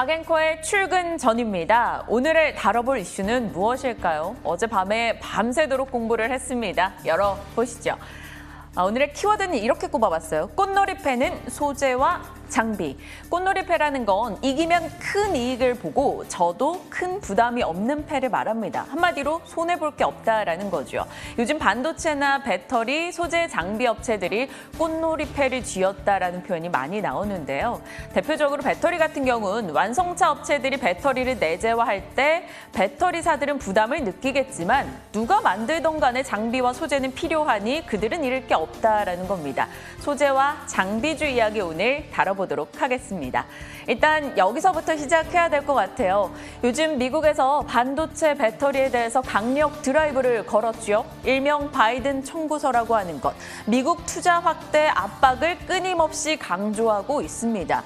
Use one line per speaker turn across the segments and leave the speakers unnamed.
박앵커의 출근 전입니다. 오늘을 다뤄볼 이슈는 무엇일까요? 어젯밤에 밤새도록 공부를 했습니다. 열어보시죠. 오늘의 키워드는 이렇게 꼽아봤어요. 꽃놀이패는 소재와 장비. 꽃놀이패라는 건 이기면 큰 이익을 보고 져도 큰 부담이 없는 패를 말합니다. 한마디로 손해볼 게 없다라는 거죠. 요즘 반도체나 배터리, 소재 장비 업체들이 꽃놀이패를 쥐었다라는 표현이 많이 나오는데요. 대표적으로 배터리 같은 경우는 완성차 업체들이 배터리를 내재화할 때 배터리사들은 부담을 느끼겠지만 누가 만들던 간에 장비와 소재는 필요하니 그들은 잃을 게 없다라는 겁니다. 소재와 장비주 이야기 오늘 다뤄보도록 하겠습니다. 일단 여기서부터 시작해야 될 것 같아요. 요즘 미국에서 반도체 배터리에 대해서 강력 드라이브를 걸었죠. 일명 바이든 청구서라고 하는 것. 미국 투자 확대 압박을 끊임없이 강조하고 있습니다.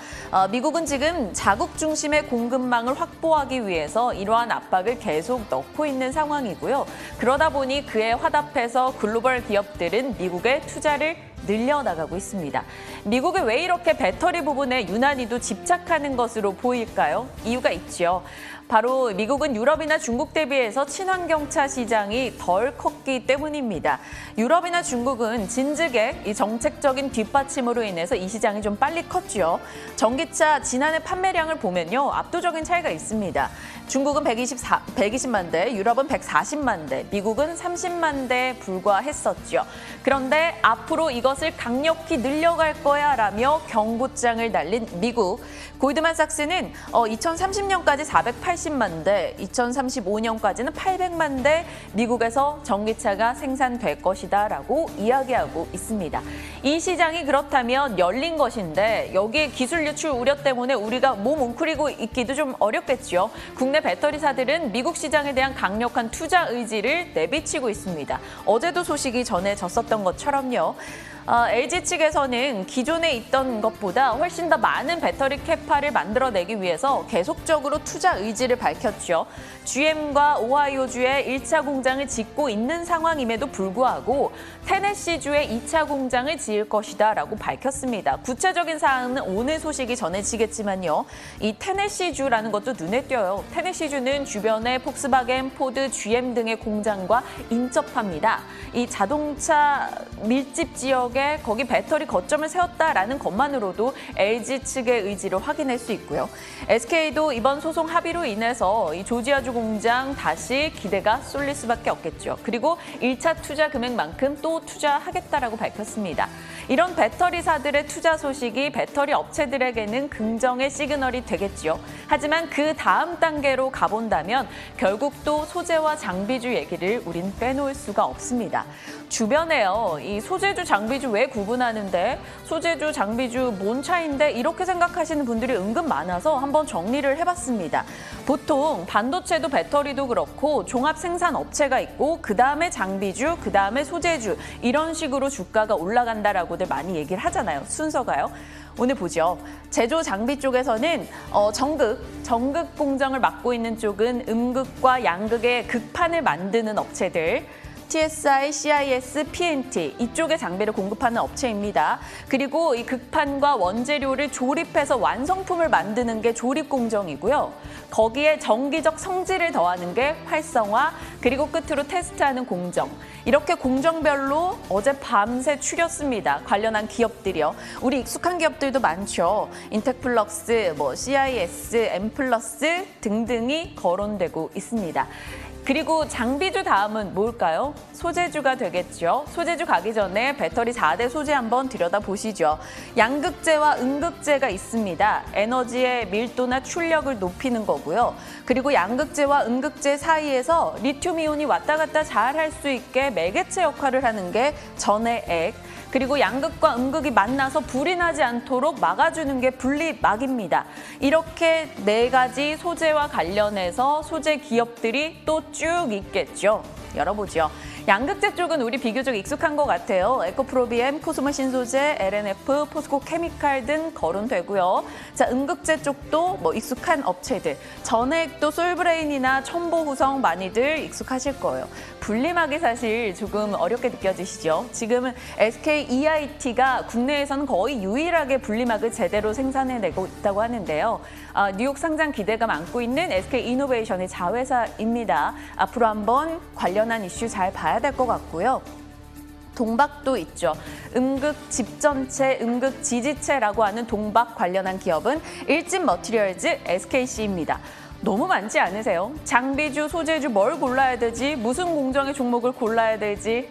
미국은 지금 자국 중심의 공급망을 확보하기 위해서 이러한 압박을 계속 넣고 있는 상황이고요. 그러다 보니 그에 화답해서 글로벌 기업들은 미국의 투자를 늘려나가고 있습니다. 미국이 왜 이렇게 배터리 부분에 유난히도 집착하는 것으로 보일까요? 이유가 있죠. 바로 미국은 유럽이나 중국 대비해서 친환경차 시장이 덜 컸기 때문입니다. 유럽이나 중국은 진즉에 이 정책적인 뒷받침으로 인해서 이 시장이 좀 빨리 컸죠. 전기차 지난해 판매량을 보면요. 압도적인 차이가 있습니다. 중국은 120만 대, 유럽은 140만 대, 미국은 30만 대에 불과했었죠. 그런데 앞으로 이것을 강력히 늘려갈 거야라며 경고장을 날린 미국. 골드만삭스는 2030년까지 480만 대, 2035년까지는 800만 대 미국에서 전기차가 생산될 것이다라고 이야기하고 있습니다. 이 시장이 그렇다면 열린 것인데 여기에 기술 유출 우려 때문에 우리가 몸 웅크리고 있기도 좀 어렵겠죠. 국내 배터리사들은 미국 시장에 대한 강력한 투자 의지를 내비치고 있습니다. 어제도 소식이 전해졌었던 것처럼요. LG 측에서는 기존에 있던 것보다 훨씬 더 많은 배터리 캐파를 만들어내기 위해서 계속적으로 투자 의지를 밝혔죠. GM과 오하이오주에 1차 공장을 짓고 있는 상황임에도 불구하고 테네시주에 2차 공장을 지을 것이다라고 밝혔습니다. 구체적인 사항은 오늘 소식이 전해지겠지만요. 이 테네시주라는 것도 눈에 띄어요. 테네시주는 주변에 폭스바겐, 포드, GM 등의 공장과 인접합니다. 이 자동차 밀집 지역에 거기 배터리 거점을 세웠다라는 것만으로도 LG 측의 의지를 확인할 수 있고요. SK도 이번 소송 합의로 인해서 이 조지아주 공장 다시 기대가 쏠릴 수밖에 없겠죠. 그리고 1차 투자 금액만큼 또 투자하겠다라고 밝혔습니다. 이런 배터리사들의 투자 소식이 배터리 업체들에게는 긍정의 시그널이 되겠죠. 하지만 그 다음 단계로 가본다면 결국 또 소재와 장비주 얘기를 우린 빼놓을 수가 없습니다. 주변에요. 이 소재주, 장비주 왜 구분하는데 소재주, 장비주 뭔 차이인데 이렇게 생각하시는 분들이 은근 많아서 한번 정리를 해봤습니다. 보통 반도체도 배터리도 그렇고 종합 생산 업체가 있고 그다음에 장비주, 그다음에 소재주 이런 식으로 주가가 올라간다라고들 많이 얘기를 하잖아요. 순서가요. 오늘 보죠. 제조 장비 쪽에서는 정극 공정을 맡고 있는 쪽은 음극과 양극의 극판을 만드는 업체들, TSI, CIS, PNT 이쪽의 장비를 공급하는 업체입니다. 그리고 이 극판과 원재료를 조립해서 완성품을 만드는 게 조립 공정이고요. 거기에 정기적 성질을 더하는 게 활성화, 그리고 끝으로 테스트하는 공정. 이렇게 공정별로 어제 밤새 추렸습니다. 관련한 기업들이요. 우리 익숙한 기업들도 많죠. 인텍플럭스, CIS, 엠플러스 등등이 거론되고 있습니다. 그리고 장비주 다음은 뭘까요? 소재주가 되겠죠. 소재주 가기 전에 배터리 4대 소재 한번 들여다보시죠. 양극재와 음극재가 있습니다. 에너지의 밀도나 출력을 높이는 거고요. 그리고 양극재와 음극재 사이에서 리튬이온이 왔다 갔다 잘 할 수 있게 매개체 역할을 하는 게 전해액. 그리고 양극과 음극이 만나서 불이 나지 않도록 막아주는 게 분리막입니다. 이렇게 네 가지 소재와 관련해서 소재 기업들이 또 쭉 있겠죠. 열어보죠. 양극재 쪽은 우리 비교적 익숙한 것 같아요. 에코프로비엠, 코스모 신소재, LNF, 포스코 케미칼 등 거론되고요. 자, 음극재 쪽도 익숙한 업체들. 전해액도 솔브레인이나 첨보후성 많이들 익숙하실 거예요. 분리막이 사실 조금 어렵게 느껴지시죠? 지금은 SK EIT가 국내에서는 거의 유일하게 분리막을 제대로 생산해내고 있다고 하는데요. 뉴욕 상장 기대감 안고 있는 SK이노베이션의 자회사입니다. 앞으로 한번 관련한 이슈 잘 봐야 될 것 같고요. 동박도 있죠. 음극 집전체, 음극 지지체라고 하는 동박 관련한 기업은 일진머티리얼즈 SKC입니다. 너무 많지 않으세요? 장비주, 소재주 뭘 골라야 되지? 무슨 공정의 종목을 골라야 되지?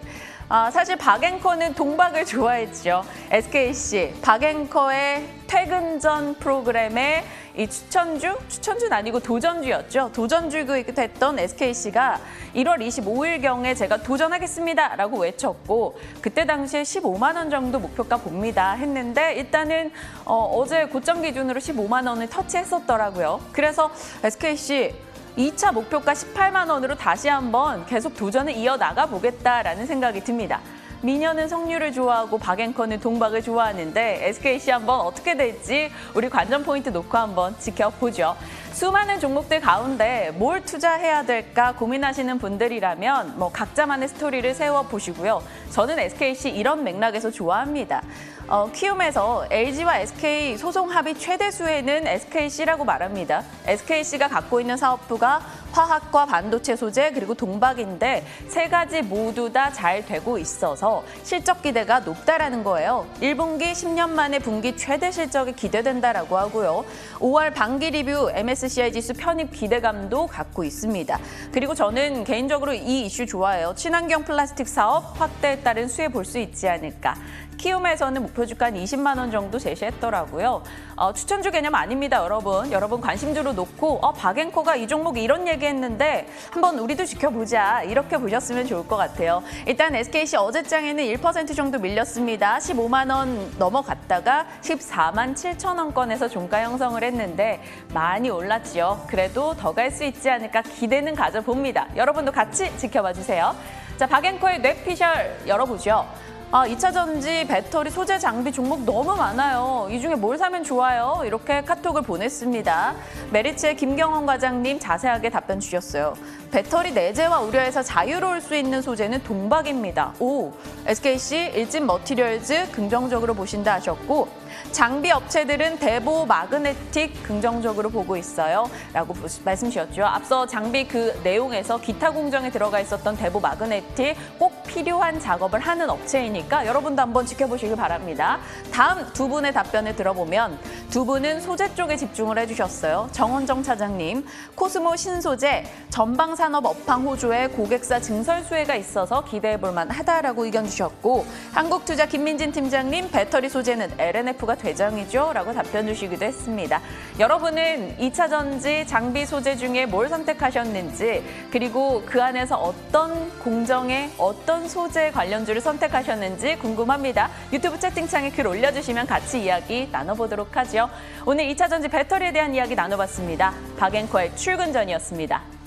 사실 박앵커는 동박을 좋아했죠. SKC, 박앵커의 퇴근 전 프로그램에 이 추천주는 아니고 도전주였죠. 도전주이기도 했던 SKC가 1월 25일경에 제가 도전하겠습니다 라고 외쳤고 그때 당시에 15만 원 정도 목표가 봅니다 했는데 일단은 어제 고점 기준으로 15만 원을 터치했었더라고요. 그래서 SKC 2차 목표가 18만 원으로 다시 한번 계속 도전을 이어나가 보겠다라는 생각이 듭니다. 미녀는 석류를 좋아하고 박앵커는 동박을 좋아하는데 SKC 한번 어떻게 될지 우리 관전 포인트 놓고 한번 지켜보죠. 수많은 종목들 가운데 뭘 투자해야 될까 고민하시는 분들이라면 각자만의 스토리를 세워보시고요. 저는 SKC 이런 맥락에서 좋아합니다. 키움에서 LG와 SK 소송 합의 최대 수혜는 SKC라고 말합니다. SKC가 갖고 있는 사업부가 화학과 반도체 소재 그리고 동박인데 세 가지 모두 다 잘 되고 있어서 실적 기대가 높다라는 거예요. 1분기 10년 만에 분기 최대 실적이 기대된다라고 하고요. 5월 반기 리뷰 MSCI 지수 편입 기대감도 갖고 있습니다. 그리고 저는 개인적으로 이 이슈 좋아해요. 친환경 플라스틱 사업 확대에 따른 수혜 볼 수 있지 않을까. 키움에서는 목표 주가 20만 원 정도 제시했더라고요. 추천주 개념 아닙니다, 여러분. 여러분 관심주로 놓고 박앵커가 이 종목 이런 얘기했는데 한번 우리도 지켜보자. 이렇게 보셨으면 좋을 것 같아요. 일단 SKC 어제장에는 1% 정도 밀렸습니다. 15만 원 넘어갔다가 14만 7천 원권에서 종가 형성을 했는데 많이 올랐죠. 그래도 더 갈 수 있지 않을까 기대는 가져봅니다. 여러분도 같이 지켜봐 주세요. 자, 박앵커의 뇌피셜 열어보죠. 2차 전지, 배터리, 소재, 장비 종목 너무 많아요. 이 중에 뭘 사면 좋아요? 이렇게 카톡을 보냈습니다. 메리츠의 김경원 과장님 자세하게 답변 주셨어요. 배터리 내재와 우려에서 자유로울 수 있는 소재는 동박입니다. SKC, 일진머티리얼즈 긍정적으로 보신다 하셨고 장비 업체들은 대보 마그네틱 긍정적으로 보고 있어요. 라고 말씀 주셨죠. 앞서 장비 그 내용에서 기타 공정에 들어가 있었던 대보 마그네틱 꼭 필요한 작업을 하는 업체이니까 여러분도 한번 지켜보시길 바랍니다. 다음 두 분의 답변을 들어보면 두 분은 소재 쪽에 집중을 해주셨어요. 정원정 차장님, 코스모 신소재, 전방산업 업황 호조에 고객사 증설 수혜가 있어서 기대해볼 만하다라고 의견 주셨고 한국투자 김민진 팀장님, 배터리 소재는 LNF가 대장이죠? 라고 답변 주시기도 했습니다. 여러분은 2차 전지 장비 소재 중에 뭘 선택하셨는지 그리고 그 안에서 어떤 공정에 어떤 소재 관련주를 선택하셨는지 궁금합니다. 유튜브 채팅창에 글 올려주시면 같이 이야기 나눠보도록 하죠. 오늘 2차 전지 배터리에 대한 이야기 나눠봤습니다. 박앵커의 출근 전이었습니다.